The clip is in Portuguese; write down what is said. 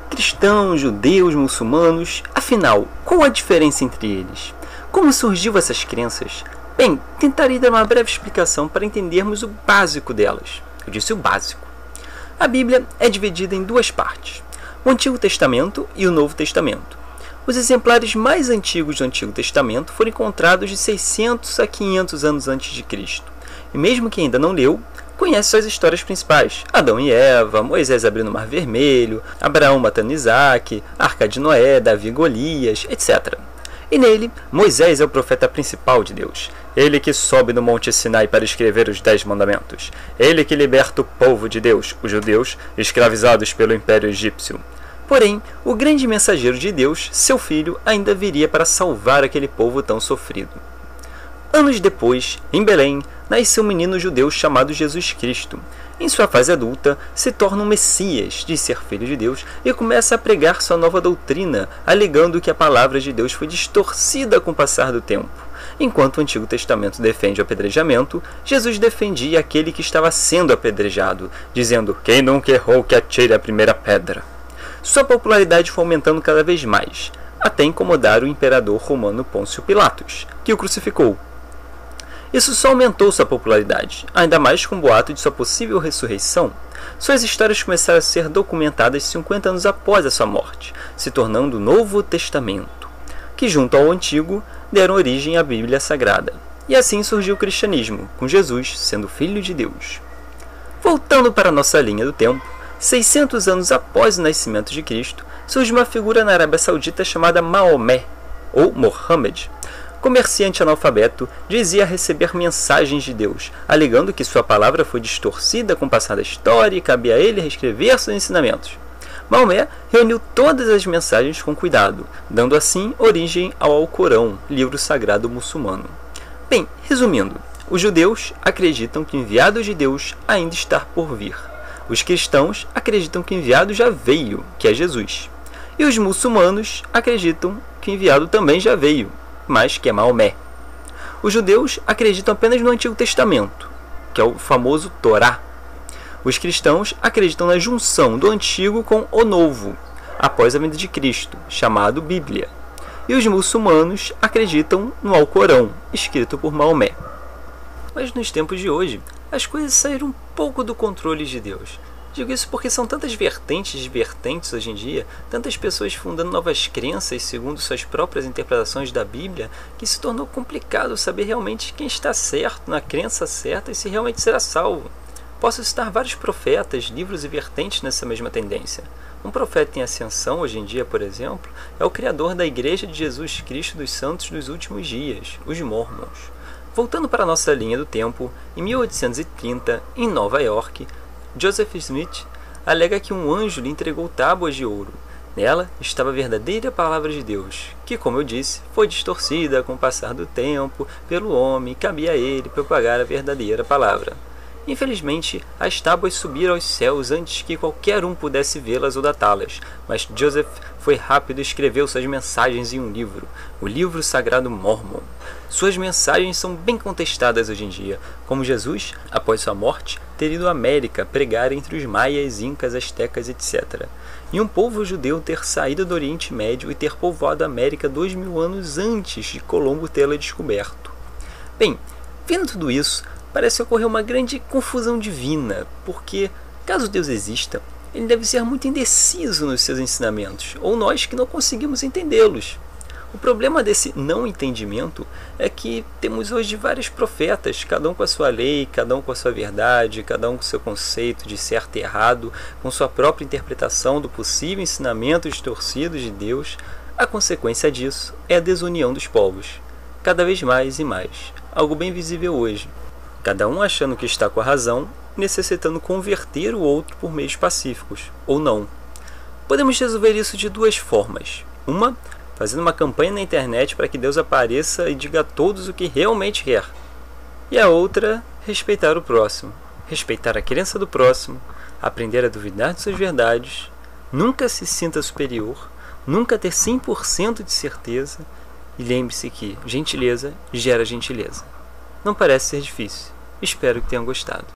Cristãos, judeus, muçulmanos, afinal, qual a diferença entre eles? Como surgiu essas crenças? Bem, tentarei dar uma breve explicação para entendermos o básico delas. Eu disse o básico. A Bíblia é dividida em duas partes, o Antigo Testamento e o Novo Testamento. Os exemplares mais antigos do Antigo Testamento foram encontrados de 600 a 500 anos antes de Cristo. E mesmo quem ainda não leu, conhece suas histórias principais: Adão e Eva, Moisés abrindo o Mar Vermelho, Abraão matando Isaac, Arca de Noé, Davi e Golias, etc. E nele, Moisés é o profeta principal de Deus. Ele que sobe no Monte Sinai para escrever os 10 mandamentos. Ele que liberta o povo de Deus, os judeus, escravizados pelo Império Egípcio. Porém, o grande mensageiro de Deus, seu filho, ainda viria para salvar aquele povo tão sofrido. Anos depois, em Belém, nasceu um menino judeu chamado Jesus Cristo. Em sua fase adulta, se torna um Messias, de ser filho de Deus, e começa a pregar sua nova doutrina, alegando que a palavra de Deus foi distorcida com o passar do tempo. Enquanto o Antigo Testamento defende o apedrejamento, Jesus defendia aquele que estava sendo apedrejado, dizendo: "Quem nunca errou, que atire a primeira pedra." Sua popularidade foi aumentando cada vez mais, até incomodar o imperador romano Pôncio Pilatos, que o crucificou. Isso só aumentou sua popularidade, ainda mais com o boato de sua possível ressurreição. Suas histórias começaram a ser documentadas 50 anos após a sua morte, se tornando o Novo Testamento, que junto ao Antigo deram origem à Bíblia Sagrada. E assim surgiu o cristianismo, com Jesus sendo filho de Deus. Voltando para a nossa linha do tempo, 600 anos após o nascimento de Cristo, surge uma figura na Arábia Saudita chamada Maomé, ou Mohammed. Comerciante analfabeto, dizia receber mensagens de Deus, alegando que sua palavra foi distorcida com o passar da história e cabia a ele reescrever seus ensinamentos. Maomé reuniu todas as mensagens com cuidado, dando assim origem ao Alcorão, livro sagrado muçulmano. Bem, resumindo, os judeus acreditam que o enviado de Deus ainda está por vir. Os cristãos acreditam que o enviado já veio, que é Jesus. E os muçulmanos acreditam que o enviado também já veio, mas que é Maomé. Os judeus acreditam apenas no Antigo Testamento, que é o famoso Torá. Os cristãos acreditam na junção do Antigo com o Novo, após a vinda de Cristo, chamado Bíblia. E os muçulmanos acreditam no Alcorão, escrito por Maomé. Mas nos tempos de hoje, as coisas saíram um pouco do controle de Deus. Digo isso porque são tantas vertentes de vertentes hoje em dia, tantas pessoas fundando novas crenças segundo suas próprias interpretações da Bíblia, que se tornou complicado saber realmente quem está certo na crença certa e se realmente será salvo. Posso citar vários profetas, livros e vertentes nessa mesma tendência. Um profeta em ascensão hoje em dia, por exemplo, é o criador da Igreja de Jesus Cristo dos Santos dos Últimos Dias, os Mormons. Voltando para a nossa linha do tempo, em 1830, em Nova York, Joseph Smith alega que um anjo lhe entregou tábuas de ouro. Nela estava a verdadeira palavra de Deus, que, como eu disse, foi distorcida com o passar do tempo pelo homem e cabia a ele propagar a verdadeira palavra. Infelizmente, as tábuas subiram aos céus antes que qualquer um pudesse vê-las ou datá-las, mas Joseph foi rápido e escreveu suas mensagens em um livro, o Livro Sagrado Mormon. Suas mensagens são bem contestadas hoje em dia, como Jesus, após sua morte, ter ido à América pregar entre os maias, incas, astecas, etc. E um povo judeu ter saído do Oriente Médio e ter povoado a América 2000 anos antes de Colombo tê-la descoberto. Bem, vendo tudo isso, parece ocorrer uma grande confusão divina, porque, caso Deus exista, ele deve ser muito indeciso nos seus ensinamentos, ou nós que não conseguimos entendê-los. O problema desse não entendimento é que temos hoje vários profetas, cada um com a sua lei, cada um com a sua verdade, cada um com o seu conceito de certo e errado, com sua própria interpretação do possível ensinamento distorcido de Deus. A consequência disso é a desunião dos povos, cada vez mais e mais, algo bem visível hoje. Cada um achando que está com a razão, necessitando converter o outro por meios pacíficos, ou não. Podemos resolver isso de duas formas. Uma, fazendo uma campanha na internet para que Deus apareça e diga a todos o que realmente quer. E a outra, respeitar o próximo, respeitar a crença do próximo, aprender a duvidar de suas verdades, nunca se sinta superior, nunca ter 100% de certeza, e lembre-se que gentileza gera gentileza. Não parece ser difícil. Espero que tenham gostado.